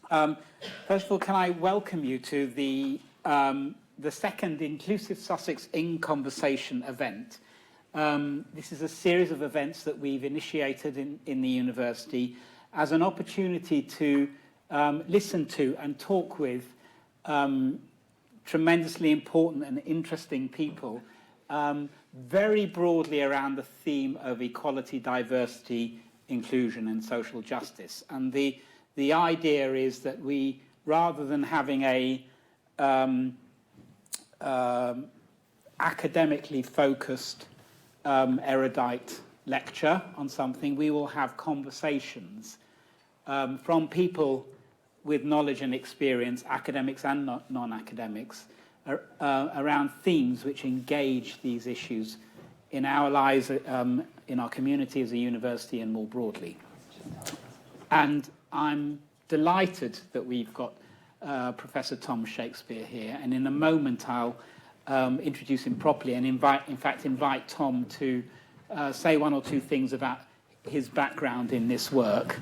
First of all, can I welcome you to the second Inclusive Sussex in Conversation event. This is a series of events that we've initiated in the university as an opportunity to listen to and talk with tremendously important and interesting people, very broadly around the theme of equality, diversity, inclusion and social justice. And the idea is that we, rather than having a academically focused erudite lecture on something, we will have conversations from people with knowledge and experience, academics and non-academics, around themes which engage these issues in our lives, in our community as a university and more broadly. And I'm delighted that we've got Professor Tom Shakespeare here, and in a moment I'll introduce him properly and invite Tom to say one or two things about his background in this work.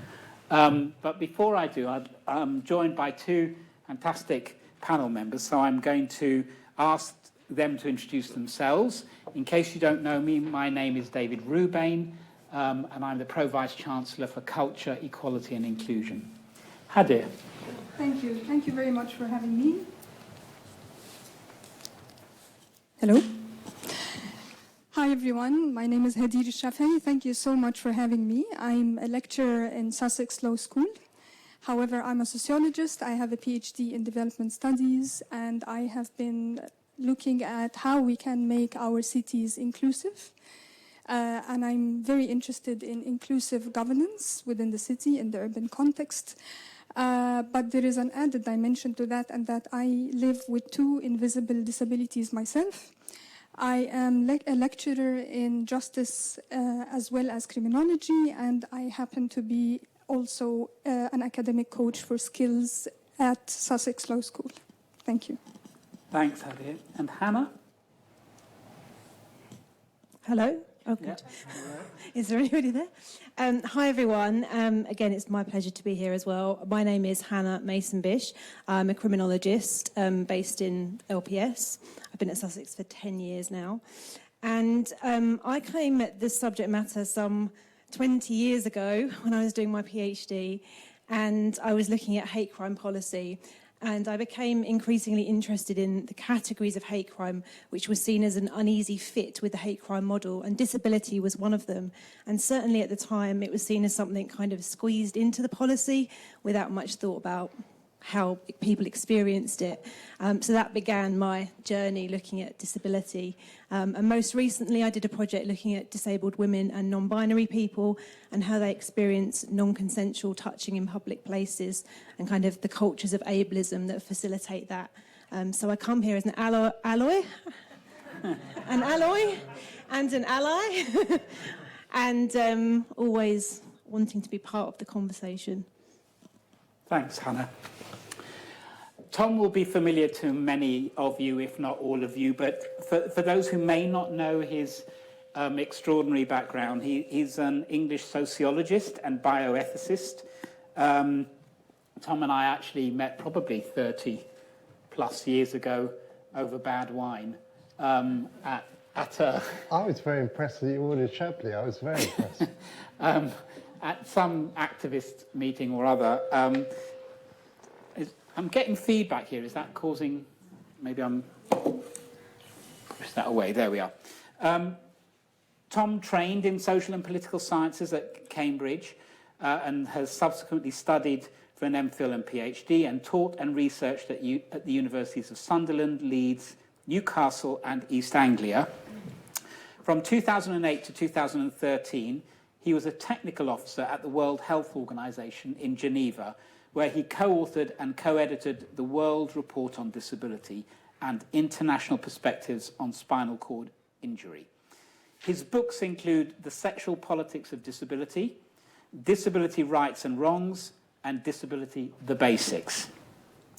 But before I do, I'm joined by two fantastic panel members, so I'm going to ask them to introduce themselves. In case you don't know me, my name is David Ruebain, and I'm the Pro-Vice-Chancellor for Culture, Equality and Inclusion. Hadir. Thank you. Thank you very much for having me. Hello. Hi, everyone. My name is Hadir Elshafay. Thank you so much for having me. I'm a lecturer in Sussex Law School. However, I'm a sociologist. I have a PhD in development studies, and I have been looking at how we can make our cities inclusive. And I'm very interested in inclusive governance within the city in the urban context. But there is an added dimension to that, and that I live with two invisible disabilities myself. I am a lecturer in justice as well as criminology, and I happen to be also an academic coach for skills at Sussex Law School. Thank you. Thanks, Hadir. And Hannah? Hello. Oh, good. Yeah. Is there anybody there? Hi, everyone. Again, it's my pleasure to be here as well. My name is Hannah Mason-Bish. I'm a criminologist based in LPS. I've been at Sussex for 10 years now. And I came at this subject matter some 20 years ago when I was doing my PhD, and I was looking at hate crime policy. And I became increasingly interested in the categories of hate crime, which was seen as an uneasy fit with the hate crime model, and disability was one of them. And certainly at the time, it was seen as something kind of squeezed into the policy without much thought about how people experienced it. So that began my journey looking at disability. And most recently, I did a project looking at disabled women and non-binary people and how they experience non-consensual touching in public places and kind of the cultures of ableism that facilitate that. So I come here as an alloy, an alloy and an ally, and always wanting to be part of the conversation. Thanks, Hannah. Tom will be familiar to many of you, if not all of you, but for those who may not know his extraordinary background, he's an English sociologist and bioethicist. Tom and I actually met probably 30 plus years ago over bad wine at a... I was very impressed that you ordered Shapley. I was very impressed. At some activist meeting or other. I'm getting feedback here. Is that causing... Maybe I'm... Push that away. There we are. Tom trained in social and political sciences at Cambridge and has subsequently studied for an MPhil and PhD and taught and researched at the Universities of Sunderland, Leeds, Newcastle and East Anglia. From 2008 to 2013, he was a technical officer at the World Health Organization in Geneva, where he co-authored and co-edited the World Report on Disability and International Perspectives on Spinal Cord Injury. His books include The Sexual Politics of Disability, Disability Rights and Wrongs, and Disability, the Basics.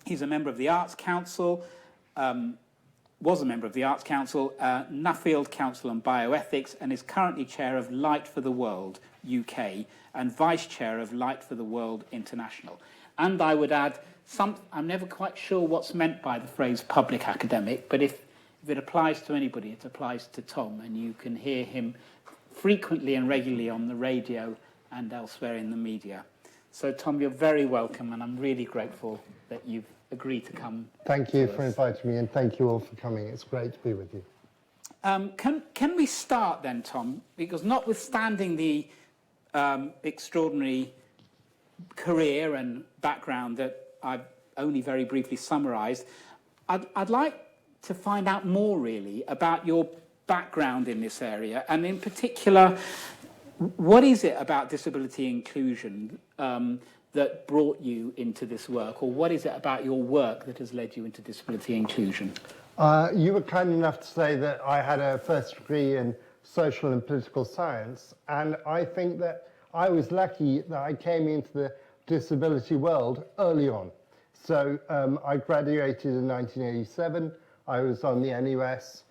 He's a member of the Arts Council, was a member of the Arts Council, Nuffield Council on Bioethics, and is currently chair of Light for the World UK and vice chair of Light for the World International. And I would add, I'm never quite sure what's meant by the phrase public academic, but if it applies to anybody, it applies to Tom, and you can hear him frequently and regularly on the radio and elsewhere in the media. So, Tom, you're very welcome, and I'm really grateful that you've agreed to come. Thank you for inviting me, and thank you all for coming. It's great to be with you. Can we start then, Tom? Because notwithstanding the extraordinary career and background that I've only very briefly summarised, I'd like to find out more, really, about your background in this area, and in particular, what is it about disability inclusion that brought you into this work, or what is it about your work that has led you into disability inclusion? You were kind enough to say that I had a first degree in social and political science, and I think that I was lucky that I came into the disability world early on. So I graduated in 1987. I was on the NUS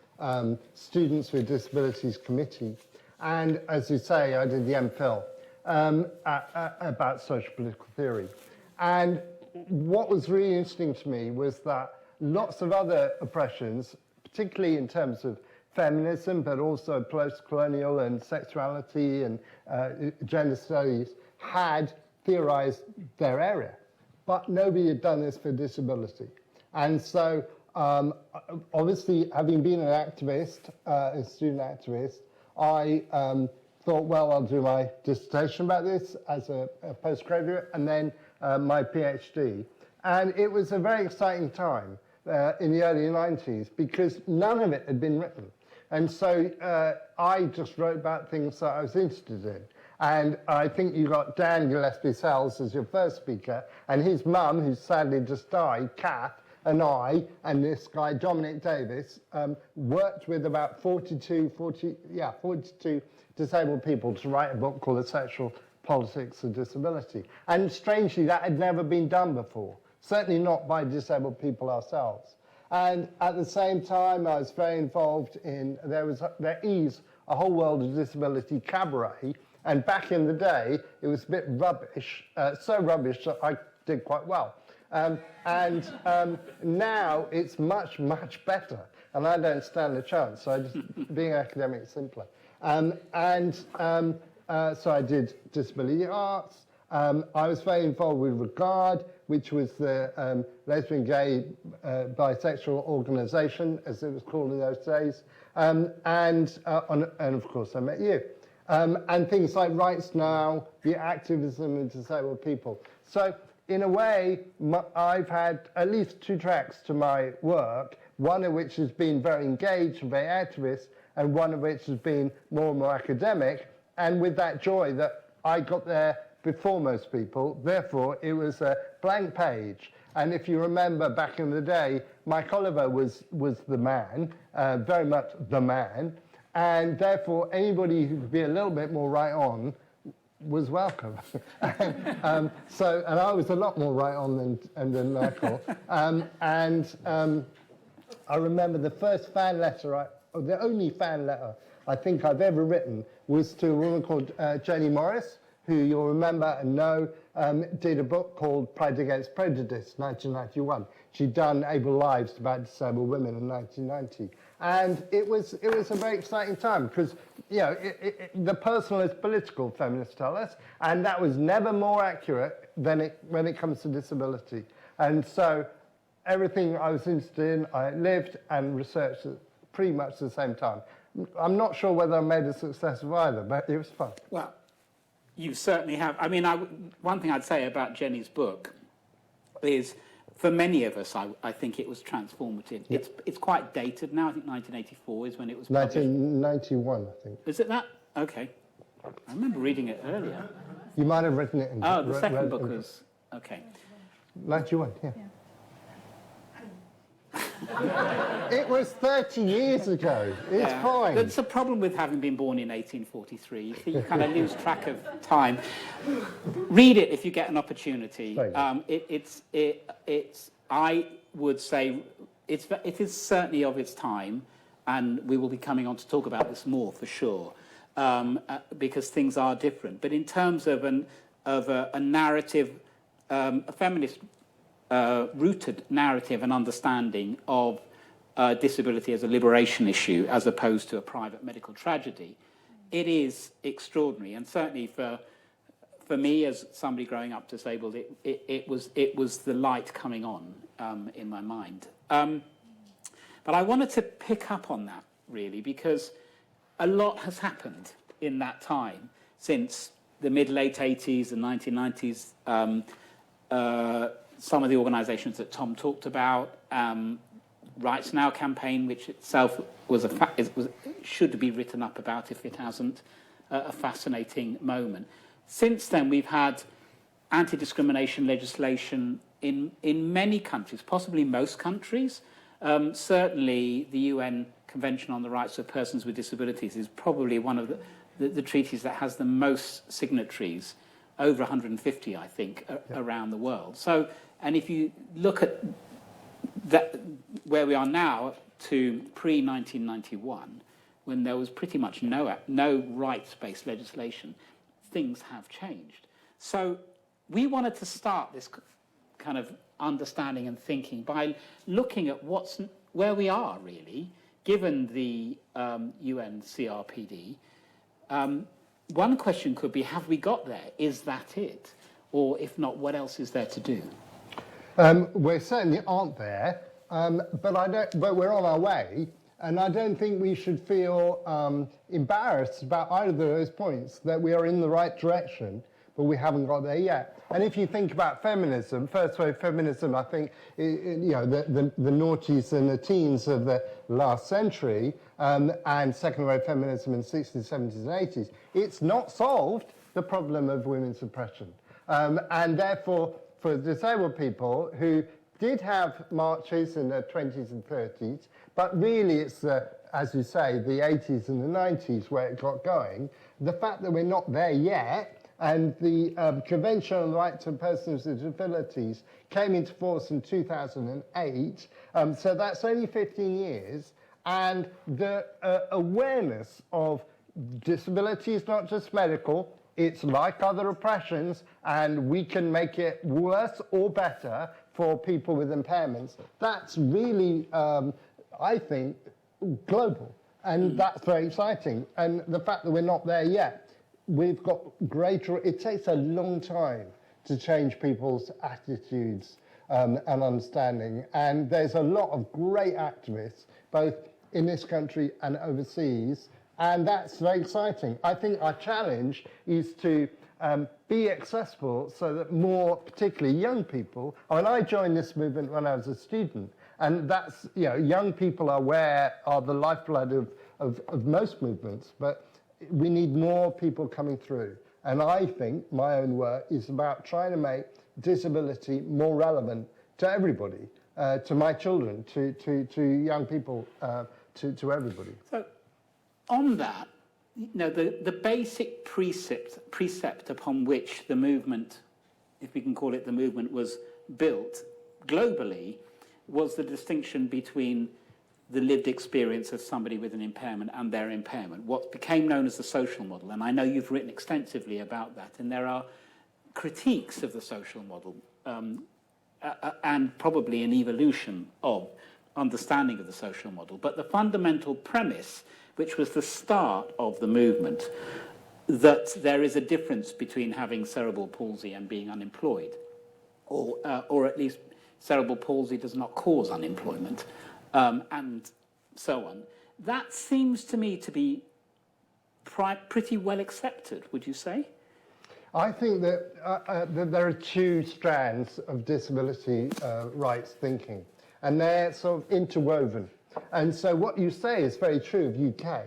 Students with Disabilities Committee, and as you say, I did the MPhil about social political theory. And what was really interesting to me was that lots of other oppressions, particularly in terms of feminism, but also post-colonial and sexuality and gender studies, had theorized their area. But nobody had done this for disability. And so, obviously, having been an activist, a student activist, I thought, well, I'll do my dissertation about this as a postgraduate, and then my PhD. And it was a very exciting time in the early 90s, because none of it had been written. And so I just wrote about things that I was interested in. And I think you got Dan Gillespie-Sells as your first speaker, and his mum, who sadly just died, Kath, and I, and this guy, Dominic Davis, worked with about 42 disabled people to write a book called The Sexual Politics of Disability. And strangely, that had never been done before, certainly not by disabled people ourselves. And at the same time, I was very involved in, there is a whole world of disability cabaret, and back in the day, it was a bit rubbish, so rubbish that I did quite well. Now it's much, much better, and I don't stand a chance, so I just, being academic is simpler. So I did disability arts. I was very involved with Regard, which was the lesbian, gay, bisexual organisation, as it was called in those days. And of course, I met you. And things like Rights Now, the activism of disabled people. So in a way, I've had at least 2 tracks to my work, one of which has been very engaged and very activist, and one of which has been more and more academic, and with that joy that I got there before most people, therefore it was a blank page. And if you remember back in the day, Mike Oliver was the man, very much the man, and therefore anybody who could be a little bit more right on was welcome. And I was a lot more right on than Michael. I remember the first fan letter, the only fan letter I think I've ever written was to a woman called Jenny Morris, who you'll remember and know, did a book called Pride Against Prejudice, 1991. She'd done Able Lives about disabled women in 1990. And it was a very exciting time because, you know, the personal is political, feminists tell us, and that was never more accurate than when it comes to disability. And so everything I was interested in, I lived and researched at pretty much the same time. I'm not sure whether I made a success of either, but it was fun. Well, you certainly have. I mean, one thing I'd say about Jenny's book is, for many of us, I think it was transformative. Yep. It's quite dated now. I think 1984 is when it was published. 1991, I think. Is it that? Okay. I remember reading it earlier. You might have written it in... Oh, the second book was... Okay. 91, yeah. It was 30 years ago. It's fine. That's a problem with having been born in 1843. You kind of lose track of time. Read it if you get an opportunity. I would say it is certainly of its time, and we will be coming on to talk about this more for sure, because things are different. But in terms of a narrative a feminist rooted narrative and understanding of disability as a liberation issue as opposed to a private medical tragedy, it is extraordinary. And certainly for me, as somebody growing up disabled, it was the light coming on in my mind. But I wanted to pick up on that, really, because a lot has happened in that time since the mid-late 80s and 1990s. Some of the organisations that Tom talked about, Rights Now campaign, which itself should be written up about if it hasn't, a fascinating moment. Since then, we've had anti-discrimination legislation in many countries, possibly most countries. Certainly, the UN Convention on the Rights of Persons with Disabilities is probably one of the treaties that has the most signatories, over 150, I think, around the world. So, and if you look at that, where we are now to pre-1991, when there was pretty much no rights-based legislation, things have changed. So we wanted to start this kind of understanding and thinking by looking at where we are, really, given the UN CRPD. One question could be, have we got there? Is that it? Or if not, what else is there to do? We certainly aren't there, but we're on our way. And I don't think we should feel embarrassed about either of those points, that we are in the right direction, but we haven't got there yet. And if you think about feminism, first wave feminism, I think, you know, the noughties and the teens of the last century, and second wave feminism in the 60s, 70s, and 80s, it's not solved the problem of women's oppression. And therefore, for disabled people who did have marches in the 20s and 30s, but really it's, as you say, the 80s and the 90s where it got going. The fact that we're not there yet, and the Convention on the Rights of Persons with Disabilities came into force in 2008, so that's only 15 years, and the awareness of disability is not just medical, it's like other oppressions, and we can make it worse or better for people with impairments. That's really, I think, global, and that's very exciting. And the fact that we're not there yet, we've got greater, it takes a long time to change people's attitudes and understanding. And there's a lot of great activists, both in this country and overseas, and that's very exciting. I think our challenge is to be accessible so that more, particularly young people, and I joined this movement when I was a student, and that's, you know, young people are the lifeblood of most movements, but we need more people coming through. And I think my own work is about trying to make disability more relevant to everybody, to my children, to young people, to everybody. So, on that, you know, the basic precept upon which the movement, if we can call it the movement, was built globally was the distinction between the lived experience of somebody with an impairment and their impairment, what became known as the social model. And I know you've written extensively about that, and there are critiques of the social model and probably an evolution of understanding of the social model. But the fundamental premise, which was the start of the movement, that there is a difference between having cerebral palsy and being unemployed, or at least cerebral palsy does not cause unemployment, and so on. That seems to me to be pretty well accepted, would you say? I think that there are two strands of disability rights thinking, and they're sort of interwoven. And so what you say is very true of UK.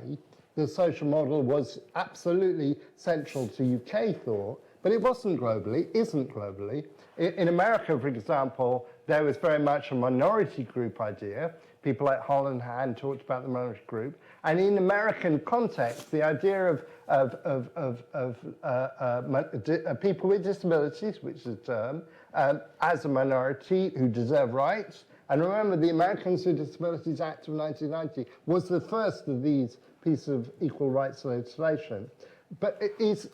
The social model was absolutely central to UK thought, but it wasn't globally, isn't globally. In America, for example, there was very much a minority group idea. People like Holland Hand talked about the minority group. And in American context, the idea of people with disabilities, which is a term, as a minority who deserve rights. And remember, the Americans with Disabilities Act of 1990 was the first of these pieces of equal rights legislation. But it is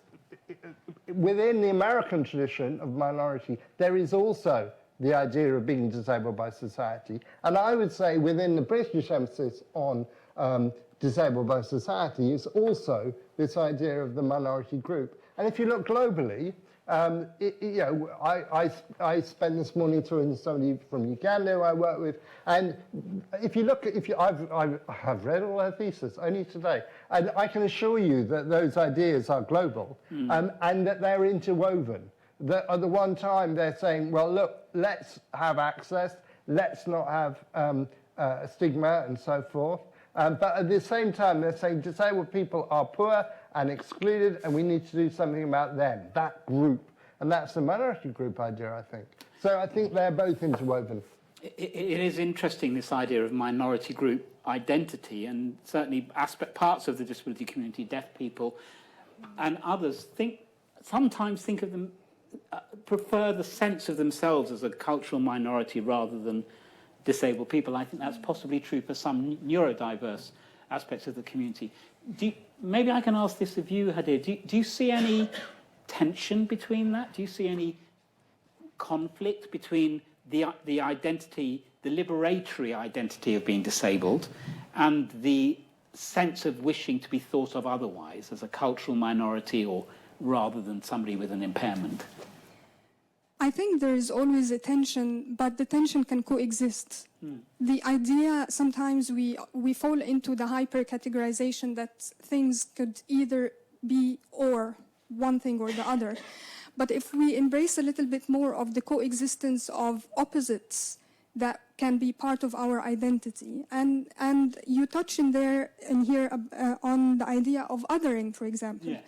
within the American tradition of minority, there is also the idea of being disabled by society. And I would say within the British emphasis on disabled by society is also this idea of the minority group. And if you look globally, you know, I spent this morning talking to somebody from Uganda who I work with, and if you look, I've read all her thesis only today, and I can assure you that those ideas are global, and that they're interwoven. That at the one time they're saying, well, look, let's have access, let's not have stigma and so forth. But at the same time, they're saying disabled people are poor and excluded, and we need to do something about them, that group. And that's the minority group idea, I think. So I think they're both interwoven. It is interesting, this idea of minority group identity, and certainly parts of the disability community, deaf people and others, sometimes think of them, prefer the sense of themselves as a cultural minority rather than disabled people. I think that's possibly true for some neurodiverse aspects of the community. Maybe I can ask this of you, Hadir. Do you see any tension between that? Do you see any conflict between the identity, the liberatory identity of being disabled, and the sense of wishing to be thought of otherwise as a cultural minority, or rather than somebody with an impairment? I think there is always a tension, but the tension can coexist. The idea, sometimes we fall into the hyper-categorization that things could either be or one thing or the other. But if we embrace a little bit more of the coexistence of opposites that can be part of our identity, and you touch in here on the idea of othering, for example. Yeah.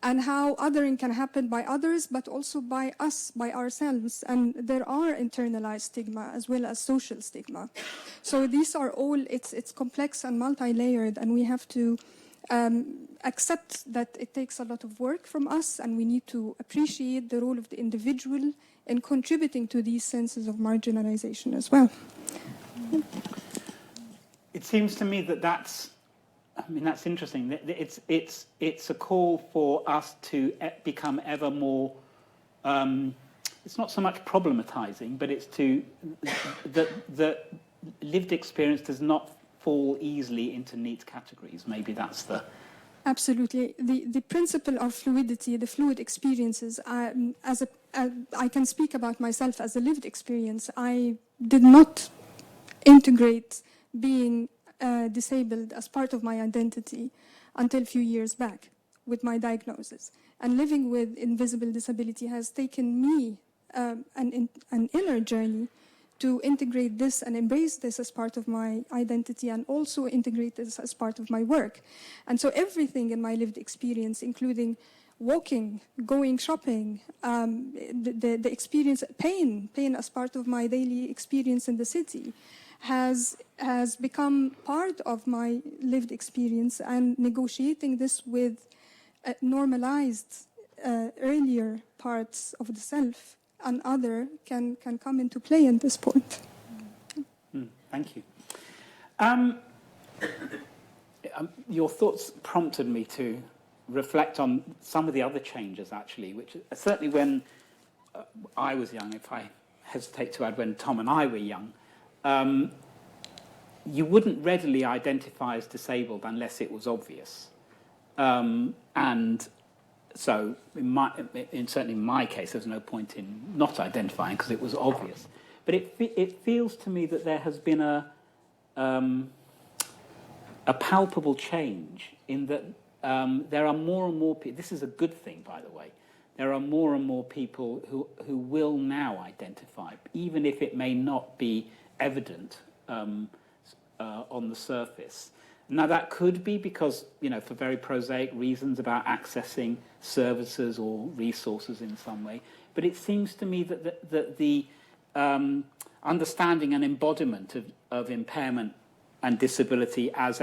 And how othering can happen by others, but also by us, by ourselves. And there are internalized stigma as well as social stigma. So these are all, it's complex and multi-layered, and we have to accept that it takes a lot of work from us, and we need to appreciate the role of the individual in contributing to these senses of marginalization as well. It seems to me that's interesting. It's a call for us to become ever more. It's not so much problematizing, but it's that lived experience does not fall easily into neat categories. Maybe that's the. Absolutely, the principle of fluidity, the fluid experiences. I can speak about myself as a lived experience. I did not integrate being disabled as part of my identity until a few years back with my diagnosis. And living with invisible disability has taken me an inner journey to integrate this and embrace this as part of my identity, and also integrate this as part of my work. And so everything in my lived experience, including walking, going shopping, the experience, pain as part of my daily experience in the city, has become part of my lived experience, and negotiating this with normalized earlier parts of the self and other can come into play at this point. Thank you. Your thoughts prompted me to reflect on some of the other changes, actually, which certainly when I was young, if I hesitate to add when Tom and I were young, you wouldn't readily identify as disabled unless it was obvious. And so, certainly in my case, there's no point in not identifying because it was obvious. But it feels to me that there has been a palpable change in that there are more and more people. This is a good thing, by the way. There are more and more people who will now identify, even if it may not be evident on the surface. Now, that could be because, for very prosaic reasons about accessing services or resources in some way. But it seems to me that the understanding and embodiment of impairment and disability as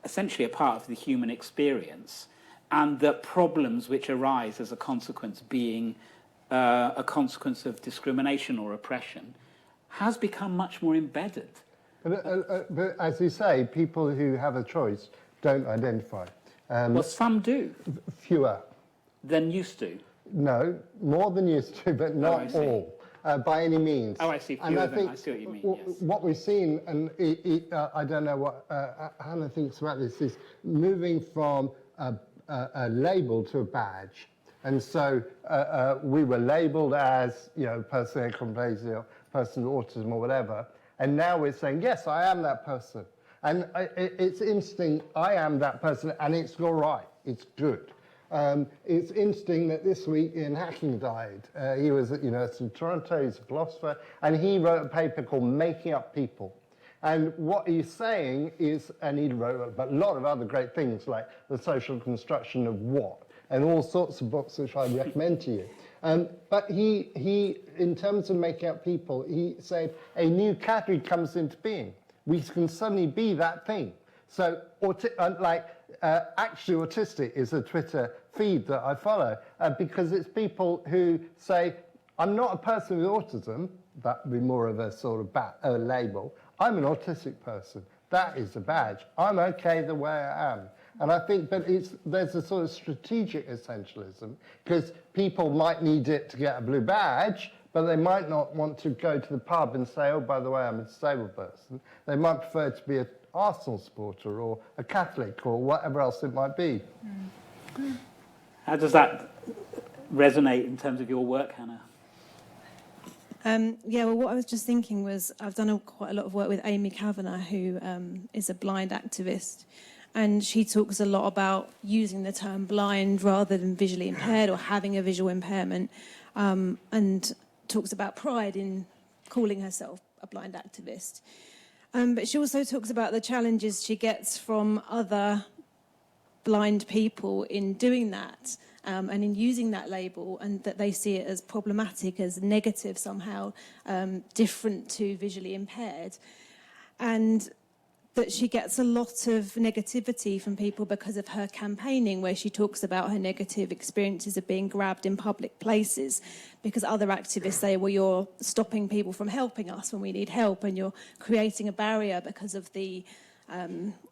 essentially a part of the human experience, and the problems which arise as a consequence being a consequence of discrimination or oppression, has become much more embedded. But as you say, people who have a choice don't identify. Well, some do. Fewer. than used to? No, more than used to, but not all, by any means. Oh, I see. And I think I see what you mean, yes. What we've seen, and I don't know what Hannah thinks about this, is moving from a label to a badge. And so we were labelled as, you know, person with achondroplasia, person with autism or whatever, and now we're saying, yes, I am that person. And it's interesting, I am that person, and it's all right, it's good. It's interesting that this week Ian Hacking died. He was at University of Toronto, he's a philosopher, and he wrote a paper called Making Up People. And what he's saying is, and he wrote a lot of other great things like The Social Construction of What, and all sorts of books which I recommend to you. But he, in terms of making up people, he said a new category comes into being. We can suddenly be that thing. So, actually autistic is a Twitter feed that I follow because it's people who say, I'm not a person with autism, that would be more of a sort of label. I'm an autistic person. That is a badge. I'm okay the way I am. And I think, but there's a sort of strategic essentialism because people might need it to get a blue badge, but they might not want to go to the pub and say, oh, by the way, I'm a disabled person. They might prefer to be an Arsenal supporter or a Catholic or whatever else it might be. Mm. How does that resonate in terms of your work, Hannah? Yeah, well, what I was just thinking was I've done quite a lot of work with Amy Kavanagh, who is a blind activist, and she talks a lot about using the term blind rather than visually impaired or having a visual impairment, and talks about pride in calling herself a blind activist. But she also talks about the challenges she gets from other blind people in doing that, and in using that label, and that they see it as problematic, as negative somehow, different to visually impaired. And that she gets a lot of negativity from people because of her campaigning, where she talks about her negative experiences of being grabbed in public places, because other activists say, well, you're stopping people from helping us when we need help, and you're creating a barrier because of the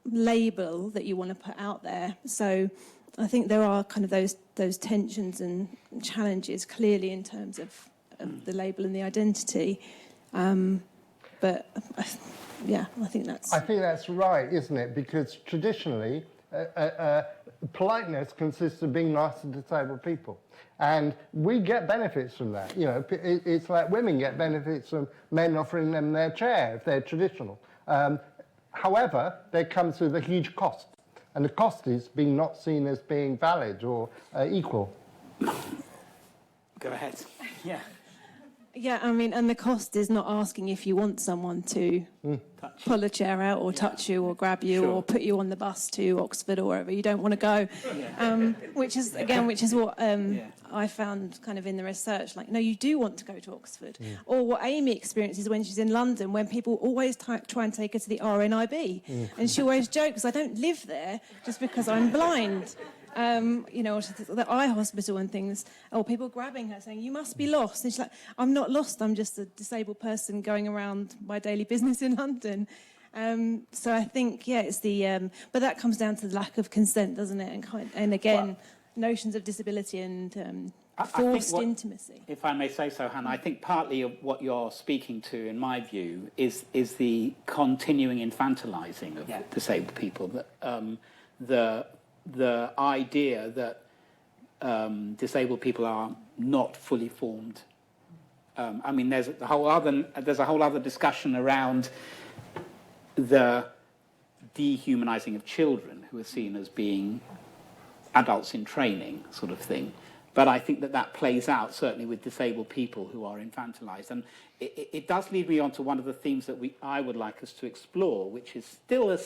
label that you want to put out there. So I think there are kind of those tensions and challenges clearly in terms of the label and the identity. But yeah, I think that's right, isn't it? Because traditionally, politeness consists of being nice to disabled people. And we get benefits from that. You know, it's like women get benefits from men offering them their chair if they're traditional. However, there comes with a huge cost. And the cost is being not seen as being valid or equal. Go ahead. Yeah. Yeah, I mean, and the cost is not asking if you want someone to pull a chair out or touch you or grab you or put you on the bus to Oxford or wherever you don't want to go, which is what I found kind of in the research, like, no, you do want to go to Oxford. Or what Amy experiences when she's in London, when people always try and take her to the RNIB. And she always jokes, I don't live there just because I'm blind. You know, the eye hospital and things, or people grabbing her saying, you must be lost. And she's like, I'm not lost, I'm just a disabled person going around my daily business in London. So I think, yeah, it's the, but that comes down to the lack of consent, doesn't it? And again, notions of disability and forced intimacy. If I may say so, Hannah, I think partly of what you're speaking to, in my view, is the continuing infantilising of disabled people. That the idea that disabled people are not fully formed. I mean, there's a whole other discussion around the dehumanising of children who are seen as being adults in training, sort of thing. But I think that plays out certainly with disabled people who are infantilised, and it does lead me on to one of the themes that I would like us to explore, which is still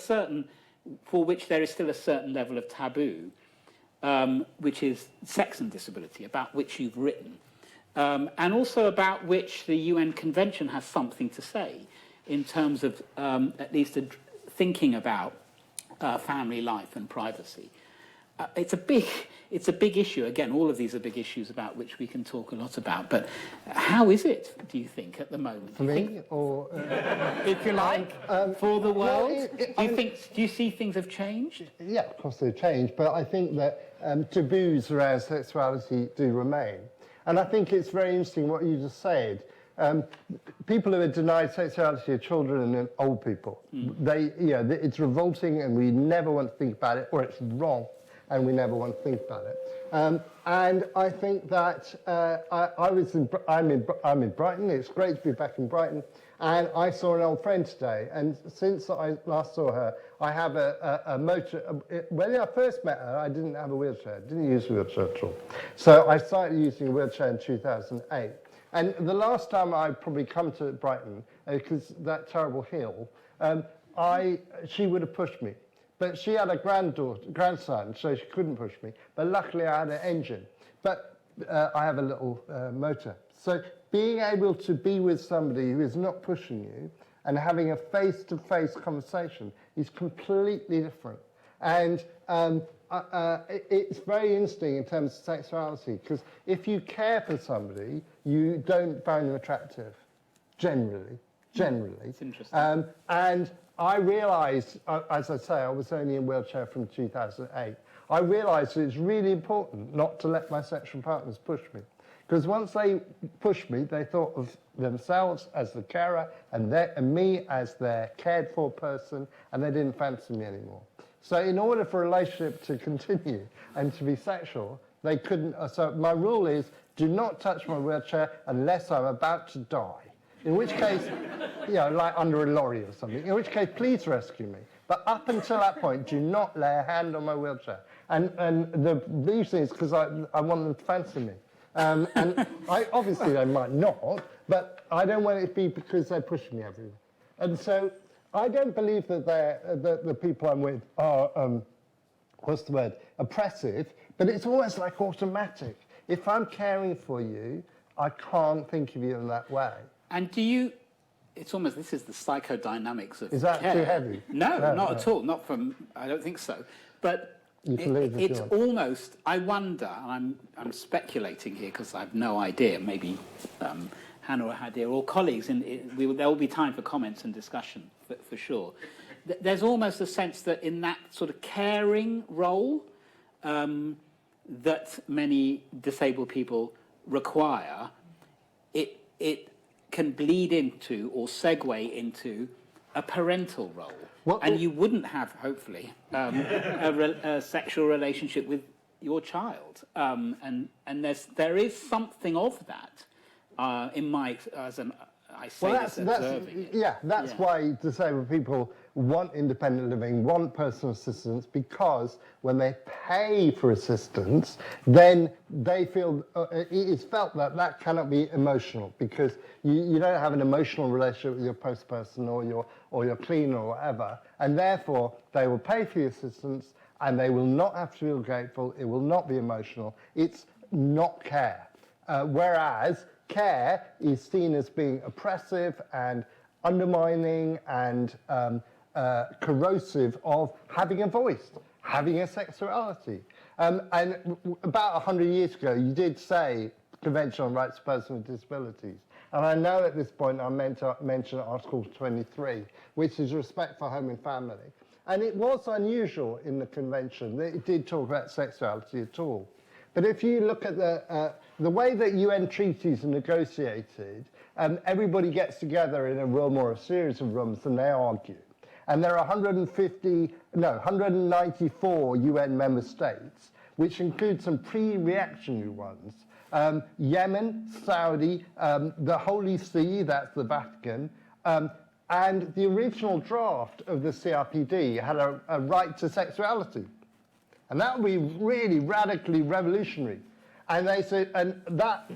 for which there is still a certain level of taboo, which is sex and disability, about which you've written, and also about which the UN Convention has something to say in terms of at least thinking about family life and privacy. it's a big issue. Again, all of these are big issues about which we can talk a lot about. But how is it, do you think, at the moment? For me, or if you like, for the world? Well, do you see things have changed? Yeah, of course they've changed, but I think that taboos around sexuality do remain. And I think it's very interesting what you just said. People who are denied sexuality are children and old people. It's revolting, and we never want to think about it, or it's wrong, and we never want to think about it. And I think that I'm in Brighton. It's great to be back in Brighton. And I saw an old friend today, and since I last saw her, I have a motor. When I first met her, I didn't have a wheelchair. Didn't use a wheelchair at all. So I started using a wheelchair in 2008. And the last time I'd probably come to Brighton, because that terrible hill, she would have pushed me. But she had a grandson, so she couldn't push me. But luckily I had an engine. But I have a little motor. So being able to be with somebody who is not pushing you and having a face-to-face conversation is completely different. And it's very interesting in terms of sexuality, because if you care for somebody, you don't find them attractive, generally. It's interesting. And I realised, as I say, I was only in a wheelchair from 2008. I realised it's really important not to let my sexual partners push me. Because once they pushed me, they thought of themselves as the carer and me as their cared-for person, and they didn't fancy me anymore. So in order for a relationship to continue and to be sexual, they couldn't. So my rule is, do not touch my wheelchair unless I'm about to die. In which case, like under a lorry or something, in which case, please rescue me. But up until that point, do not lay a hand on my wheelchair. And the reason is because I want them to fancy me. And obviously they might not, but I don't want it to be because they're pushing me everywhere. And so I don't believe that the people I'm with are, oppressive, but it's almost like automatic. If I'm caring for you, I can't think of you in that way. And it's almost, this is the psychodynamics of Is that care. too heavy? No, not at all. Not from, I don't think so. But it's almost, I wonder, and I'm speculating here because I have no idea, maybe Hannah or Hadir or colleagues, there will be time for comments and discussion for sure. There's almost a sense that in that sort of caring role that many disabled people require, it can bleed into or segue into a parental role. And you wouldn't have, hopefully, a sexual relationship with your child. And there is something of that in my, I say this observing. That's why disabled people want independent living, want personal assistance, because when they pay for assistance, then they feel, it is felt that cannot be emotional, because you don't have an emotional relationship with your post person or your cleaner or whatever, and therefore they will pay for the assistance and they will not have to feel grateful, it will not be emotional, it's not care. Whereas care is seen as being oppressive and undermining and corrosive of having a voice, having a sexuality. And about 100 years ago, you did say Convention on Rights of Persons with Disabilities. And I know at this point I meant to mention Article 23, which is respect for home and family. And it was unusual in the Convention that it did talk about sexuality at all. But if you look at the way that UN treaties are negotiated, everybody gets together in a room or a series of rooms and they argue. And there are 194 UN member states, which include some pre-reactionary ones. Yemen, Saudi, the Holy See, that's the Vatican, and the original draft of the CRPD had a right to sexuality. And that would be really radically revolutionary. And they said, and that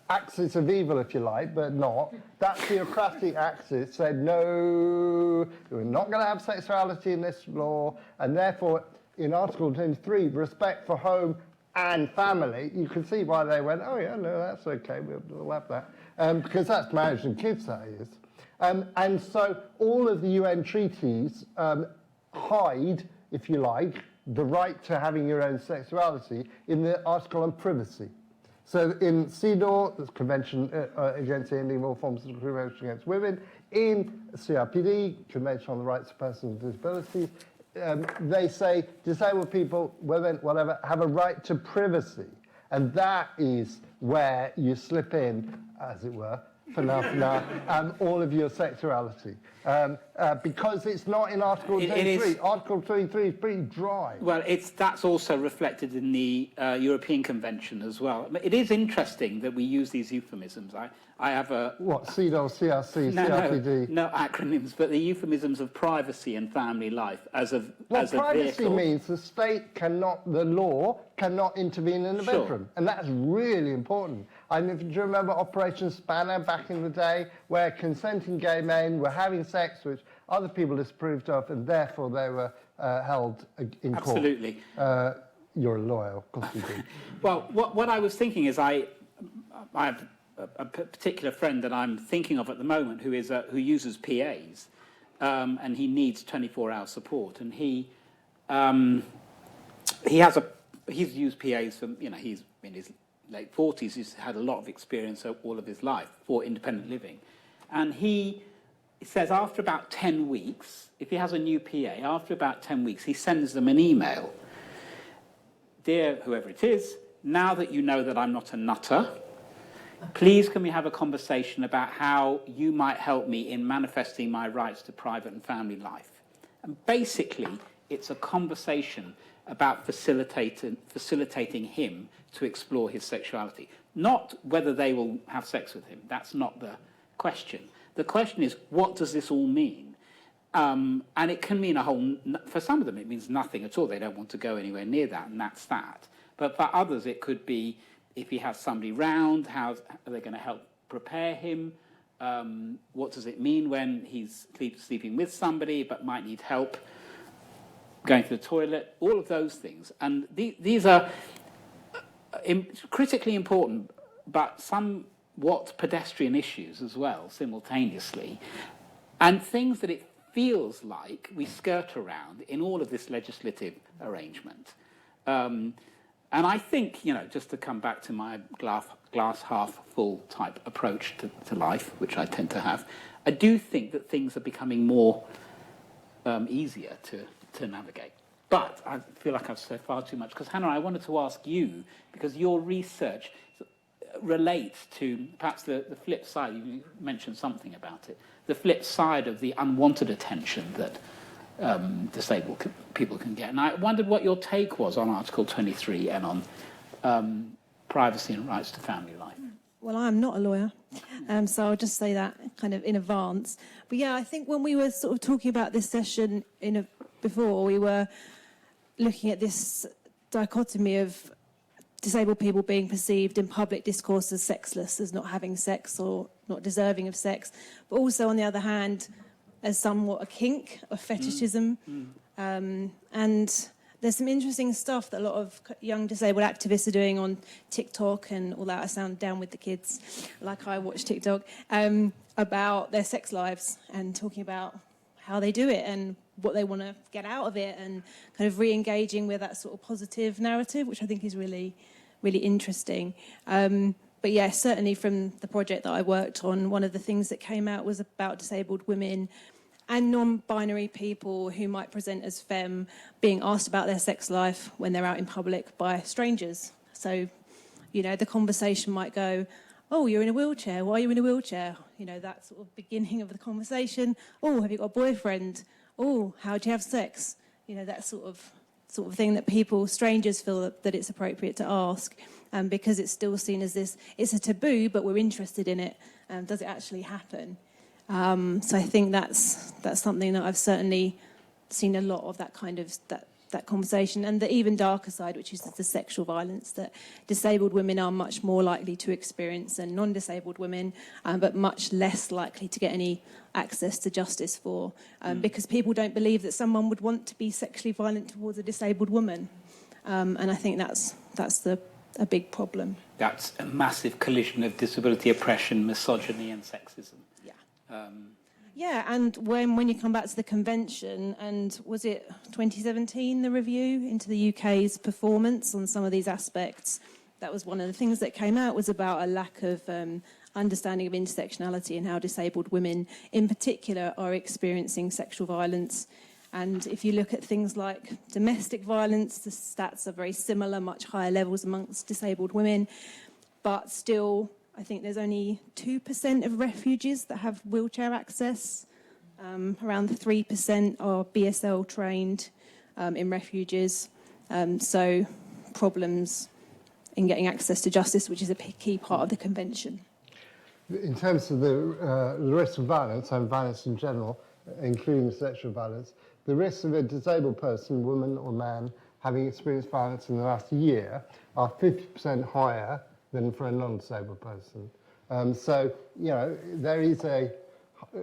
axis of evil, if you like, but not, that theocratic axis said, no, we're not going to have sexuality in this law, and therefore, in Article 23, respect for home and family, you can see why they went, oh yeah, no, that's okay, we'll have that, because that's marriage and kids, that is. And so all of the UN treaties hide, if you like, the right to having your own sexuality in the article on privacy. So in CEDAW, the Convention Against Ending All Forms of Discrimination Against Women, in CRPD, Convention on the Rights of Persons with Disabilities, they say disabled people, women, whatever, have a right to privacy. And that is where you slip in, as it were, for now, all of your sexuality. Because it's not in Article 23. Article 23 is pretty dry. Well, that's also reflected in the European Convention as well. It is interesting that we use these euphemisms. I have a... What, CEDAW, CRC, CRPD? No acronyms, but the euphemisms of privacy and family life as a privacy vehicle. Means the law cannot intervene in the bedroom. And that's really important. I mean, do you remember Operation Spanner back in the day, where consenting gay men were having sex, which other people disapproved of, and therefore they were held in court? Absolutely. You're a lawyer, of course you do. Well, what I was thinking is I have a particular friend that I'm thinking of at the moment who uses PAs, and he needs 24-hour support, and he's used PAs for, he's in his late 40s. He's had a lot of experience all of his life for independent living, and he says after about 10 weeks, if he has a new PA, after about 10 weeks, he sends them an email. Dear whoever it is, now that you know that I'm not a nutter, please can we have a conversation about how you might help me in manifesting my rights to private and family life? And basically, it's a conversation about facilitating him to explore his sexuality. Not whether they will have sex with him. That's not the question. The question is, what does this all mean? And it can mean for some of them, it means nothing at all. They don't want to go anywhere near that, and that's that. But for others, it could be, if he has somebody round, how are they going to help prepare him? What does it mean when he's sleeping with somebody but might need help going to the toilet? All of those things. And these are critically important, but somewhat pedestrian issues as well, simultaneously. And things that it feels like we skirt around in all of this legislative arrangement. And I think, just to come back to my glass half full type approach to life, which I tend to have, I do think that things are becoming more easier to navigate. But I feel like I've said far too much, because Hannah, I wanted to ask you, because your research relates to perhaps the flip side. You mentioned something about it. The flip side of the unwanted attention that disabled people can get. And I wondered what your take was on Article 23 and on privacy and rights to family life. Well, I'm not a lawyer, so I'll just say that kind of in advance. But yeah, I think when we were sort of talking about this session before, we were looking at this dichotomy of disabled people being perceived in public discourse as sexless, as not having sex or not deserving of sex, but also, on the other hand, as somewhat a kink, a fetishism. And there's some interesting stuff that a lot of young disabled activists are doing on TikTok and all that. I sound down with the kids, like I watch TikTok, about their sex lives and talking about how they do it and what they want to get out of it, and kind of re-engaging with that sort of positive narrative, which I think is really, really interesting. But yeah, certainly from the project that I worked on, one of the things that came out was about disabled women and non-binary people who might present as femme being asked about their sex life when they're out in public by strangers. So, the conversation might go, oh, you're in a wheelchair, why are you in a wheelchair? That sort of beginning of the conversation. Oh, have you got a boyfriend? Oh, how do you have sex? That sort of thing that strangers feel that it's appropriate to ask. Because it's still seen as it's a taboo, but we're interested in it. Does it actually happen? So I think that's something that I've certainly seen a lot of, that kind of that conversation, and the even darker side, which is the sexual violence that disabled women are much more likely to experience than non-disabled women, but much less likely to get any access to justice for, because people don't believe that someone would want to be sexually violent towards a disabled woman, and I think that's a big problem. That's a massive collision of disability oppression, misogyny and sexism. Yeah, and when you come back to the convention, and was it 2017, the review into the UK's performance on some of these aspects, that was one of the things that came out, was about a lack of understanding of intersectionality and how disabled women in particular are experiencing sexual violence. And if you look at things like domestic violence, the stats are very similar, much higher levels amongst disabled women, but still I think there's only 2% of refugees that have wheelchair access. Around 3% are BSL trained in refuges. So problems in getting access to justice, which is a key part of the convention. In terms of the risk of violence and violence in general, including sexual violence, the risks of a disabled person, woman or man, having experienced violence in the last year are 50% higher than for a non-disabled person. So, you know, there is a,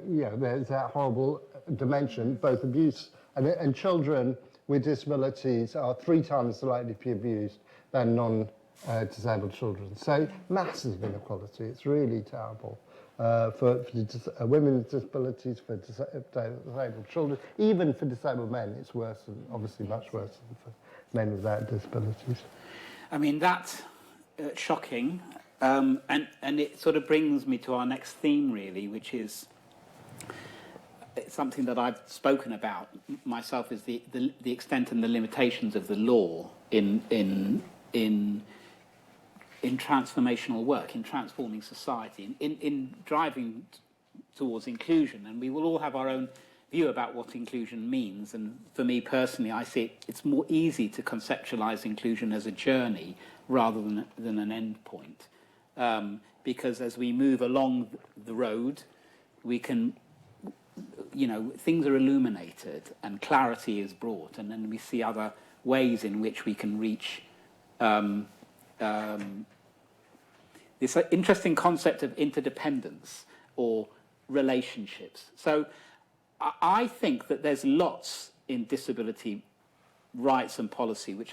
you know, there's that horrible dimension, both abuse and children with disabilities are 3 times likely to be abused than non-disabled children. So massive inequality. It's really terrible for women with disabilities, for disabled children, even for disabled men. It's worse, and obviously much worse than for men without disabilities. I mean, that's shocking, and it sort of brings me to our next theme, really, which is something that I've spoken about myself, is the extent and the limitations of the law in transformational work, in transforming society, in driving towards inclusion. And we will all have our own view about what inclusion means. And for me personally, I see it's more easy to conceptualize inclusion as a journey rather than an end point. Because as we move along the road, we can, you know, things are illuminated and clarity is brought, and then we see other ways in which we can reach this interesting concept of interdependence or relationships. So I think that there's lots in disability rights and policy which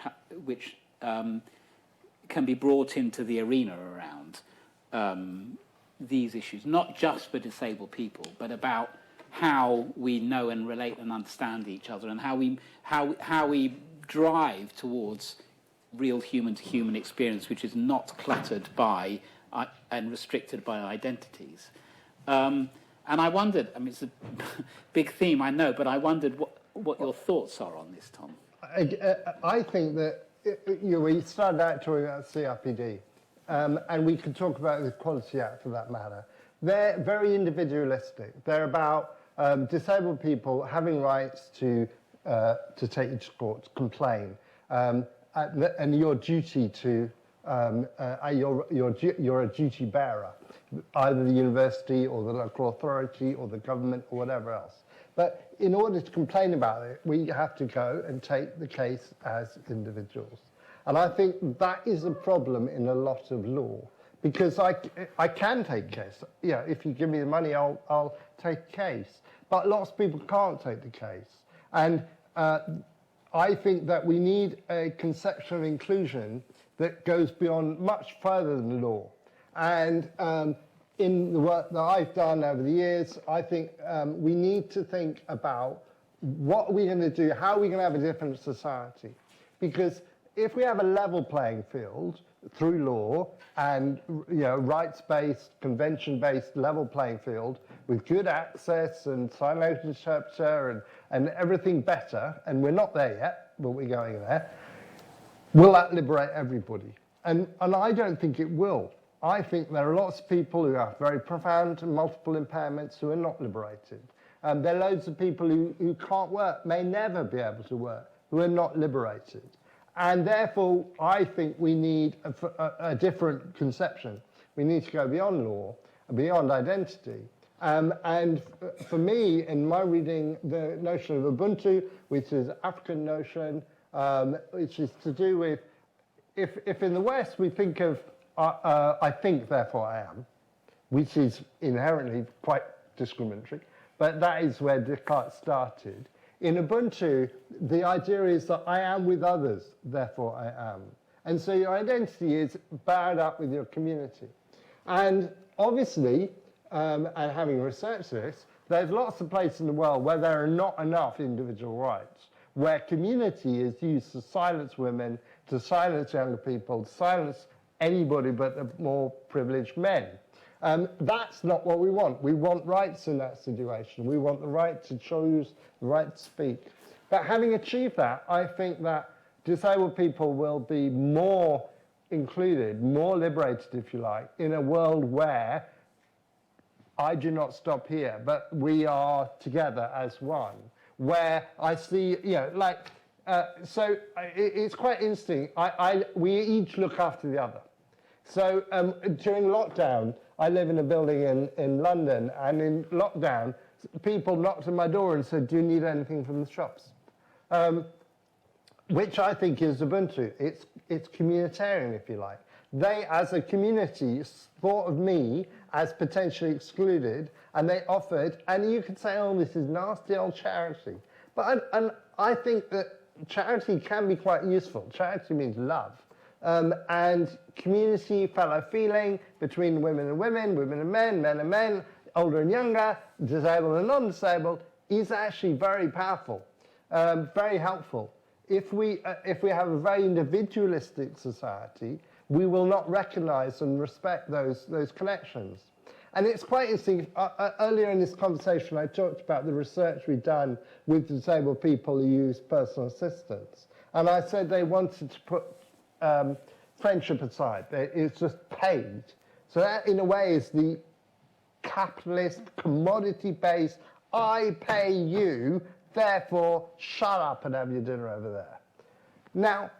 can be brought into the arena around these issues, not just for disabled people, but about how we know and relate and understand each other, and how we drive towards real human-to-human experience, which is not cluttered by and restricted by identities. And I wondered, I mean, it's a big theme, I know, but I wondered what your thoughts are on this, Tom. I think that we started out talking about CRPD, and we could talk about the Equality Act for that matter. They're very individualistic. They're about disabled people having rights to take you to court, to complain, and your duty to you're a duty bearer, either the university or the local authority or the government or whatever else. But in order to complain about it, we have to go and take the case as individuals. And I think that is a problem in a lot of law, because I can take a case. You know, if you give me the money, I'll take a case. But lots of people can't take the case. And I think that we need a conception of inclusion that goes beyond much further than law. And in the work that I've done over the years, I think we need to think about what are we going to do, how are we going to have a different society? Because if we have a level playing field through law and, you know, rights-based, convention-based level playing field with good access and sign language interpreter and everything better, and we're not there yet, but we're going there, will that liberate everybody? And I don't think it will. I think there are lots of people who have very profound multiple impairments who are not liberated. There are loads of people who can't work, may never be able to work, who are not liberated. And therefore, I think we need a different conception. We need to go beyond law, beyond identity. And for me, in my reading, the notion of Ubuntu, which is an African notion, which is to do with, if in the West we think of I think, therefore I am, which is inherently quite discriminatory, but that is where Descartes started. In Ubuntu, the idea is that I am with others, therefore I am. And so your identity is bound up with your community. And obviously, and having researched this, there's lots of places in the world where there are not enough individual rights, where community is used to silence women, to silence younger people, to silence anybody but the more privileged men. That's not what we want. We want rights in that situation. We want the right to choose, the right to speak. But having achieved that, I think that disabled people will be more included, more liberated, if you like, in a world where I do not stop here, but we are together as one, where I see, so it's quite interesting. We each look after the other. So during lockdown, I live in a building in London, and in lockdown, people knocked on my door and said, do you need anything from the shops? Which I think is Ubuntu. It's communitarian, if you like. They, as a community, thought of me as potentially excluded, and they offered, and you could say, oh, this is nasty old charity. But I think that charity can be quite useful. Charity means love. And community, fellow feeling between women and women, women and men, older and younger, disabled and non-disabled, is actually very powerful, very helpful. If we have a very individualistic society, we will not recognise and respect those connections. And it's quite interesting. Earlier in this conversation, I talked about the research we've done with disabled people who use personal assistants. And I said they wanted to put friendship aside. It's just paid. So that, in a way, is the capitalist, commodity-based, I pay you, therefore shut up and have your dinner over there. Now,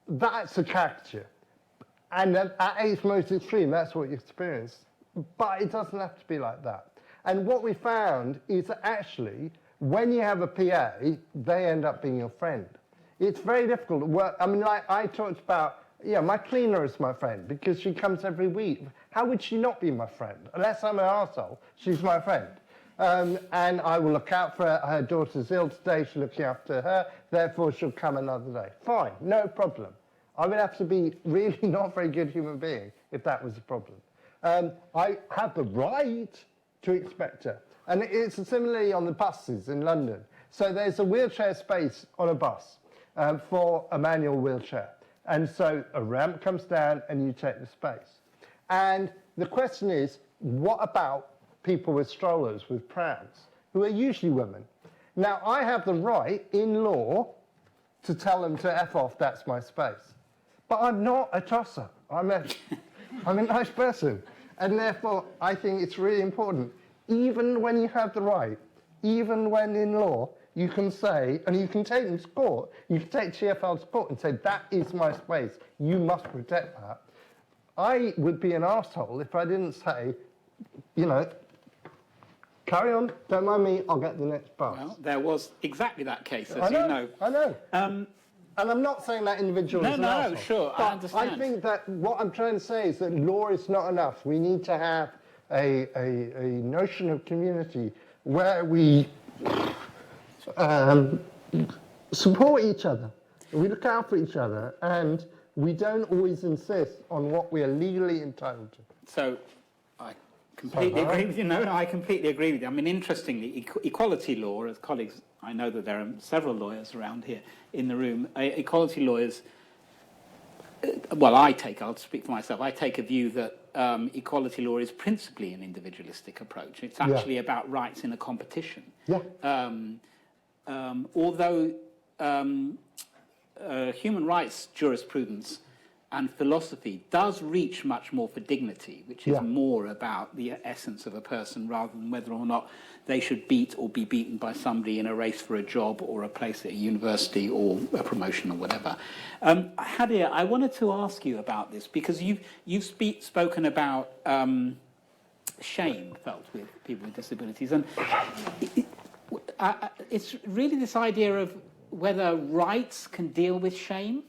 that's a caricature. And at its most extreme, that's what you experience. But it doesn't have to be like that. And what we found is that actually, when you have a PA, they end up being your friend. It's very difficult to work. I mean, like I talked about, my cleaner is my friend because she comes every week. How would she not be my friend? Unless I'm an arsehole, she's my friend. And I will look out for her. Her daughter's ill today, she's looking after her, therefore she'll come another day. Fine, no problem. I would have to be really not very good human being if that was a problem. I have the right to expect her. And it's similarly on the buses in London. So there's a wheelchair space on a bus for a manual wheelchair. And so a ramp comes down and you take the space. And the question is, what about people with strollers, with prams, who are usually women? Now, I have the right in law to tell them to F off, that's my space. But I'm not a tosser. I'm a nice person. And therefore, I think it's really important, even when you have the right, even when in law, you can say, and you can take them to court, you can take TfL to court and say, that is my space, you must protect that. I would be an arsehole if I didn't say, carry on, don't mind me, I'll get the next bus. Well, there was exactly that case, as I know. And I'm not saying that individual is an arsehole. No, sure, I understand. I think that what I'm trying to say is that law is not enough. We need to have a notion of community where we support each other, we look out for each other, and we don't always insist on what we are legally entitled to. So, I completely agree with you. No, I completely agree with you. I mean, interestingly, equality law, as colleagues, I know that there are several lawyers around here in the room. Equality lawyers, I'll speak for myself, I take a view that equality law is principally an individualistic approach. It's actually about rights in a competition. Yeah. Although human rights jurisprudence and philosophy does reach much more for dignity, which is more about the essence of a person rather than whether or not they should beat or be beaten by somebody in a race for a job or a place at a university or a promotion or whatever. Hadir, I wanted to ask you about this because you've spoken about shame felt with people with disabilities, and it's really this idea of whether rights can deal with shame,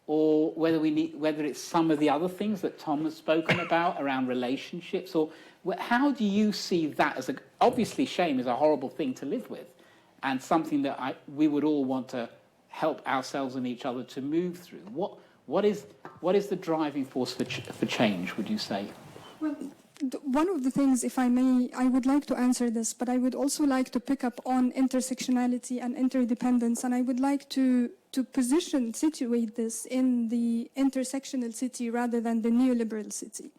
or whether it's some of the other things that Tom has spoken about around relationships, or how do you see that as obviously shame is a horrible thing to live with, and something that we would all want to help ourselves and each other to move through. What is the driving force for change, would you say? Well, one of the things, if I may, I would like to answer this, but I would also like to pick up on intersectionality and interdependence, and I would like to situate this in the intersectional city rather than the neoliberal city.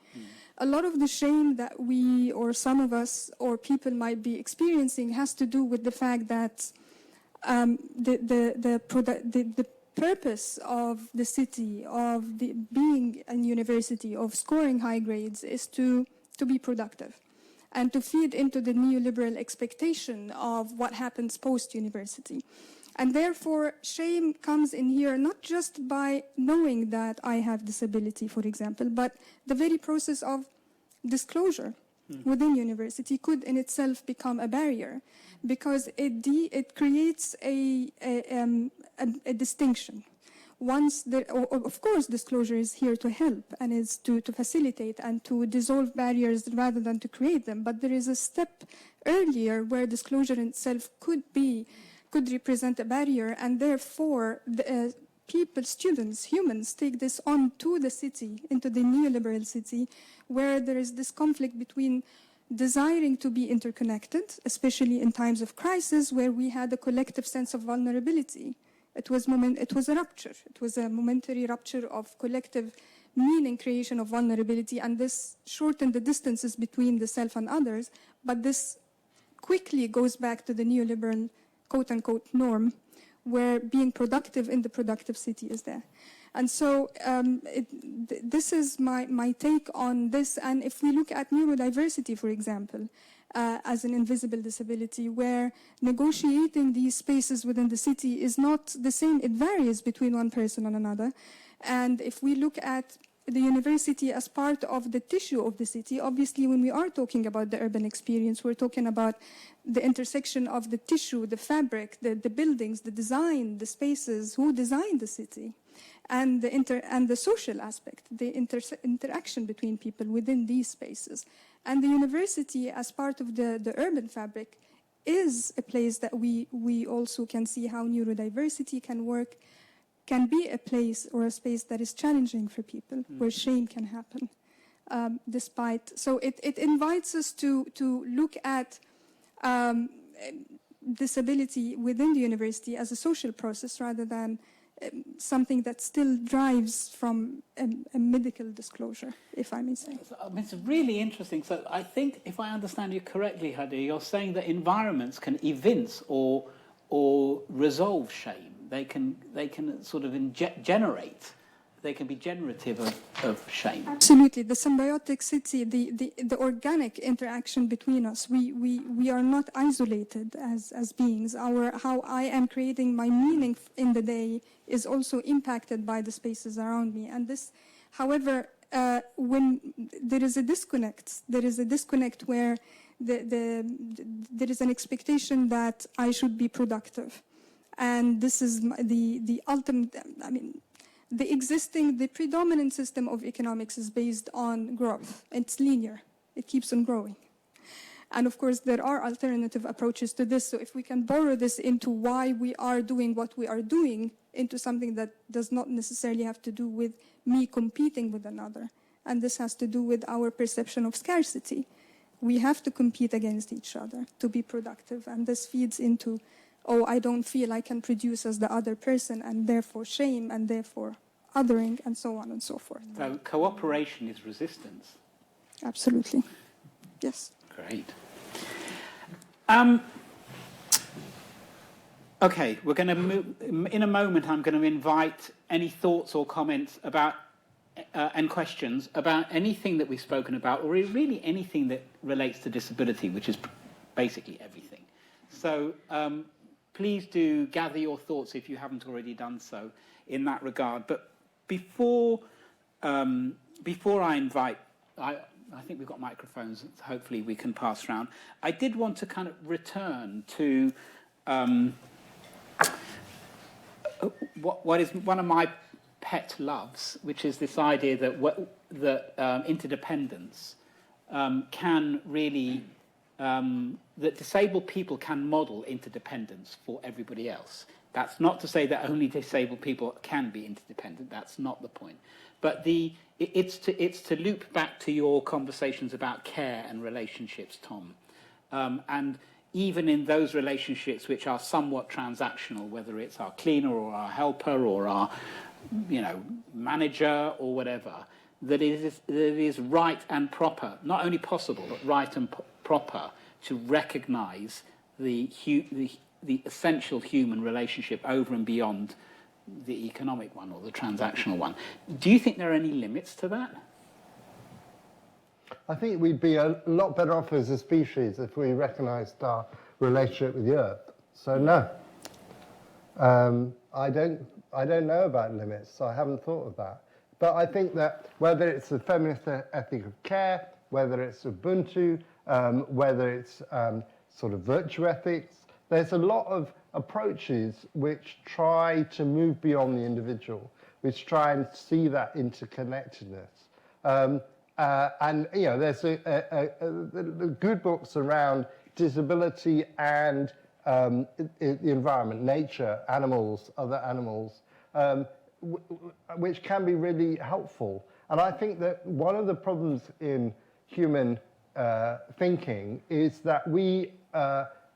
A lot of the shame that we, or some of us, or people might be experiencing has to do with the fact that the purpose of the city, of being a university, of scoring high grades, is to be productive and to feed into the neoliberal expectation of what happens post-university. And therefore, shame comes in here not just by knowing that I have disability, for example, but the very process of disclosure within university could in itself become a barrier, because it creates a distinction. Of course, disclosure is here to help and is to facilitate and to dissolve barriers rather than to create them. But there is a step earlier where disclosure in itself could represent a barrier, and therefore students, humans, take this on to the city, into the neoliberal city, where there is this conflict between desiring to be interconnected, especially in times of crisis, where we had a collective sense of vulnerability. It was a rupture. It was a momentary rupture of collective meaning creation of vulnerability, and this shortened the distances between the self and others. But this quickly goes back to the neoliberal quote-unquote norm, where being productive in the productive city is there. And so this is my take on this. And if we look at neurodiversity, for example, as an invisible disability, where negotiating these spaces within the city is not the same, it varies between one person and another. And if we look at the university as part of the tissue of the city, obviously when we are talking about the urban experience, we're talking about the intersection of the tissue, the fabric, the buildings, the design, the spaces, who designed the city, and the social aspect, the interaction between people within these spaces. And the university, as part of the urban fabric, is a place that we also can see how neurodiversity can work, can be a place or a space that is challenging for people, where shame can happen. So it invites us to look at disability within the university as a social process rather than something that still drives from a medical disclosure, if I may say. It's really interesting. So I think, if I understand you correctly, Hadir, you're saying that environments can evince or resolve shame. They can sort of generate. They can be generative of shame. Absolutely. The symbiotic city, the organic interaction between us, we are not isolated as beings. How I am creating my meaning in the day is also impacted by the spaces around me. And this, however, when there is a disconnect where there is an expectation that I should be productive. And this is the ultimate, the predominant system of economics is based on growth. It's linear. It keeps on growing. And of course, there are alternative approaches to this. So if we can borrow this into why we are doing what we are doing, into something that does not necessarily have to do with me competing with another. And this has to do with our perception of scarcity. We have to compete against each other to be productive. And this feeds into, I don't feel I can produce as the other person, and therefore shame, and therefore othering, and so on and so forth. So cooperation is resistance. Absolutely. Yes. Great. Okay, we're going to move. In a moment, I'm going to invite any thoughts or comments about and questions about anything that we've spoken about, or really anything that relates to disability, which is basically everything. So please do gather your thoughts if you haven't already done so in that regard. But before I invite, I think we've got microphones. Hopefully, we can pass around. I did want to kind of return to what is one of my pet loves, which is this idea that interdependence can really that disabled people can model interdependence for everybody else. That's not to say that only disabled people can be interdependent. That's not the point. But it's to loop back to your conversations about care and relationships, Tom. And even in those relationships which are somewhat transactional, whether it's our cleaner or our helper or our, manager or whatever, that it is right and proper, not only possible, but right and proper to recognise the essential human relationship over and beyond the economic one or the transactional one. Do you think there are any limits to that? I think we'd be a lot better off as a species if we recognised our relationship with the Earth. So no, I don't know about limits. I haven't thought of that. But I think that whether it's the feminist ethic of care, whether it's Ubuntu, whether it's sort of virtue ethics, there's a lot of approaches which try to move beyond the individual, which try and see that interconnectedness. And there's the good books around disability and the environment, nature, animals, other animals, which can be really helpful. And I think that one of the problems in human thinking is that we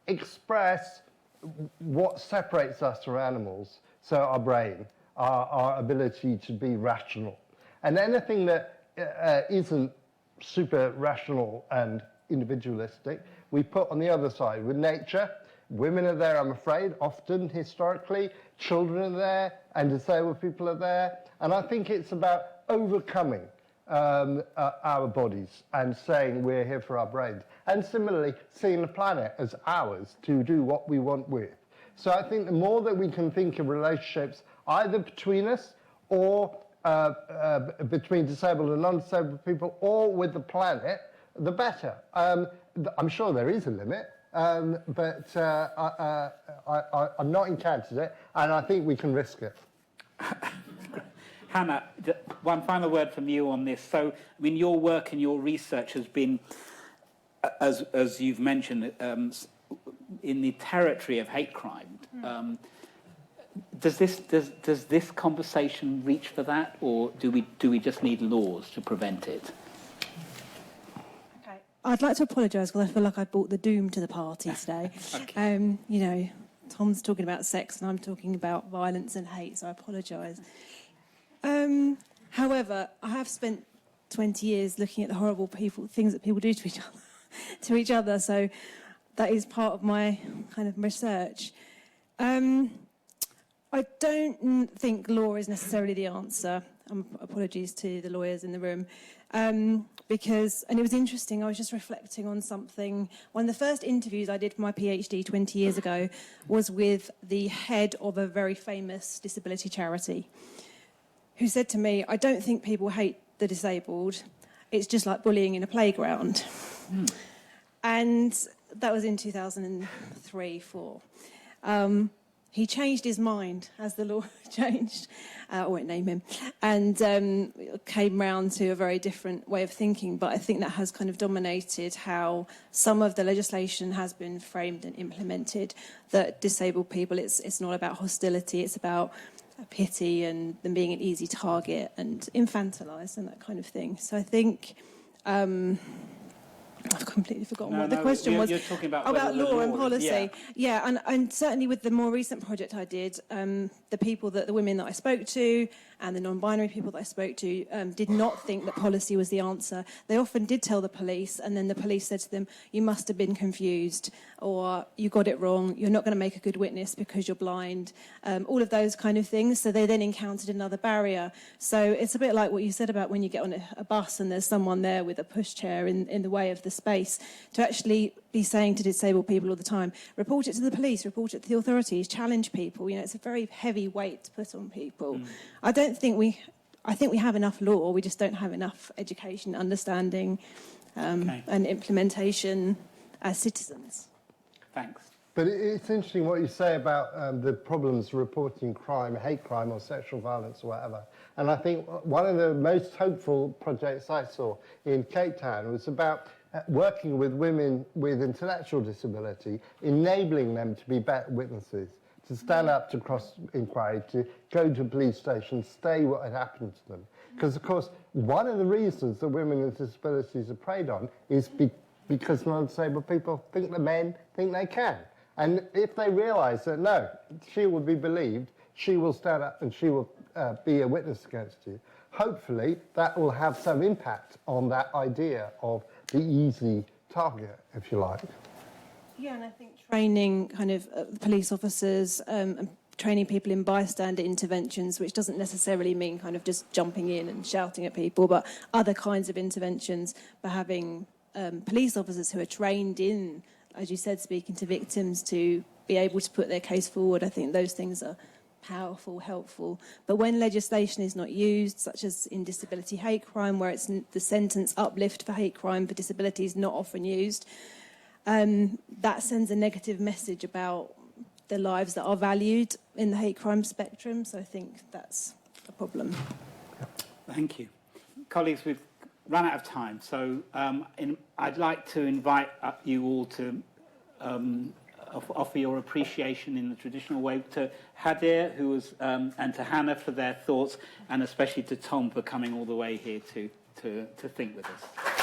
express what separates us from animals, so our brain, our ability to be rational. And anything that isn't super rational and individualistic, we put on the other side. With nature, women are there, I'm afraid, often, historically, children are there, and disabled people are there. And I think it's about overcoming our bodies and saying we're here for our brains. And similarly, seeing the planet as ours to do what we want with. So I think the more that we can think of relationships either between us or between disabled and non-disabled people or with the planet, the better. I'm sure there is a limit, but I've not encountered it, and I think we can risk it. Hannah, one final word from you on this. So, I mean, your work and your research has been, as you've mentioned, in the territory of hate crime. Does this conversation reach for that, or do we just need laws to prevent it? Okay, I'd like to apologise because I feel like I brought the doom to the party today. Okay. Tom's talking about sex and I'm talking about violence and hate, so I apologise. However, I have spent 20 years looking at the horrible things that people do to each other, so that is part of my kind of research. I don't think law is necessarily the answer. Apologies to the lawyers in the room. And it was interesting, I was just reflecting on something. One of the first interviews I did for my PhD 20 years ago was with the head of a very famous disability charity, who said to me, I don't think people hate the disabled, it's just like bullying in a playground. And that was in 2003-04. He changed his mind as the law changed, I won't name him, and came round to a very different way of thinking. But I think that has kind of dominated how some of the legislation has been framed and implemented, that disabled people, it's not about hostility, it's about pity and them being an easy target and infantilised and that kind of thing. So I think... I've completely forgotten what the question was. You're talking about law and policy. Yeah, and certainly with the more recent project I did, the women that I spoke to and the non-binary people that I spoke to did not think that policy was the answer. They often did tell the police, and then the police said to them, you must have been confused, or you got it wrong, you're not going to make a good witness because you're blind, all of those kind of things. So they then encountered another barrier. So it's a bit like what you said about when you get on a bus and there's someone there with a pushchair in the way of the space, to actually be saying to disabled people all the time, report it to the police, report it to the authorities, challenge people. It's a very heavy weight to put on people. I think we have enough law, we just don't have enough education, understanding, and implementation as citizens. Thanks. But it's interesting what you say about the problems reporting crime, hate crime or sexual violence or whatever. And I think one of the most hopeful projects I saw in Cape Town was about working with women with intellectual disability, enabling them to be better witnesses, to stand up to cross-inquiry, to go to police stations, say what had happened to them. Because, of course, one of the reasons that women with disabilities are preyed on is because non-disabled people think that men think they can. And if they realise that, no, she will be believed, she will stand up and she will be a witness against you, hopefully that will have some impact on that idea of the easy target, if you like. Yeah, and I think training kind of police officers and training people in bystander interventions, which doesn't necessarily mean kind of just jumping in and shouting at people, but other kinds of interventions, by having police officers who are trained in, as you said, speaking to victims to be able to put their case forward. I think those things are powerful, helpful. But when legislation is not used, such as in disability hate crime, where it's the sentence uplift for hate crime for disability is not often used, that sends a negative message about the lives that are valued in the hate crime spectrum. So I think that's a problem. Thank you. Colleagues, we've run out of time, so I'd like to invite you all to offer your appreciation in the traditional way to Hadir, who was, and to Hannah for their thoughts, and especially to Tom for coming all the way here to think with us.